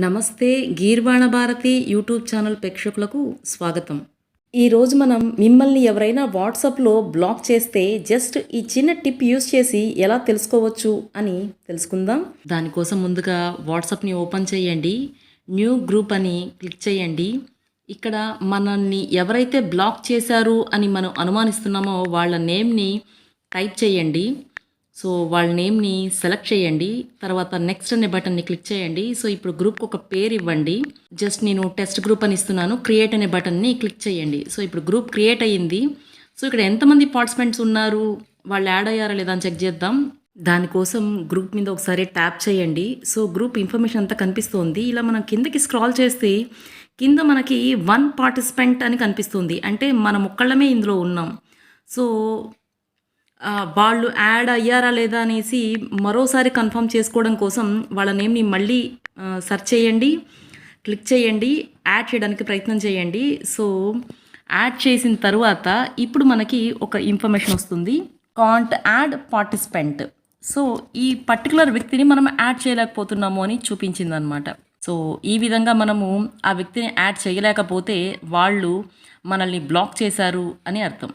నమస్తే గీర్వాణ Bharati YouTube channel ప్రేక్షకులకు స్వాగతం. ఈరోజు మనం మిమ్మల్ని ఎవరైనా వాట్సాప్లో బ్లాక్ చేస్తే జస్ట్ ఈ చిన్న టిప్ యూస్ చేసి ఎలా తెలుసుకోవచ్చు అని తెలుసుకుందాం. దానికోసం ముందుగా వాట్సాప్ని ఓపెన్ చేయండి. న్యూ గ్రూప్ అని క్లిక్ చేయండి. ఇక్కడ మనల్ని ఎవరైతే బ్లాక్ చేశారు అని మనం అనుమానిస్తున్నామో వాళ్ళ నేమ్ని టైప్ చేయండి. సో వాళ్ళ నేమ్ని సెలెక్ట్ చేయండి. తర్వాత నెక్స్ట్ అనే బటన్ని క్లిక్ చేయండి. సో ఇప్పుడు గ్రూప్కి ఒక పేరు ఇవ్వండి. జస్ట్ నేను టెస్ట్ గ్రూప్ అని ఇస్తున్నాను. క్రియేట్ అనే బటన్ని క్లిక్ చేయండి. సో ఇప్పుడు గ్రూప్ క్రియేట్ అయ్యింది. సో ఇక్కడ ఎంతమంది పార్టిసిపెంట్స్ ఉన్నారు, వాళ్ళు యాడ్ అయ్యారా లేదా అని చెక్ చేద్దాం. దానికోసం గ్రూప్ మీద ఒకసారి ట్యాప్ చేయండి. సో గ్రూప్ ఇన్ఫర్మేషన్ అంతా కనిపిస్తుంది. ఇలా మనం కిందకి స్క్రాల్ చేస్తే కింద మనకి 1 పార్టిసిపెంట్ అని కనిపిస్తుంది. అంటే మనం ఒక్కళ్ళమే ఇందులో ఉన్నాం. సో వాళ్ళు యాడ్ అయ్యారా లేదా అనేసి మరోసారి కన్ఫర్మ్ చేసుకోవడం కోసం వాళ్ళ నేమ్ని మళ్ళీ సెర్చ్ చేయండి, క్లిక్ చేయండి, యాడ్ చేయడానికి ప్రయత్నం చేయండి. సో యాడ్ చేసిన తర్వాత ఇప్పుడు మనకి ఒక ఇన్ఫర్మేషన్ వస్తుంది, కాంట్ యాడ్ పార్టిసిపెంట్. సో ఈ పర్టికులర్ వ్యక్తిని మనం యాడ్ చేయలేకపోతున్నాము అని చూపించిందనమాట. సో ఈ విధంగా మనము ఆ వ్యక్తిని యాడ్ చేయలేకపోతే వాళ్ళు మనల్ని బ్లాక్ చేశారు అని అర్థం.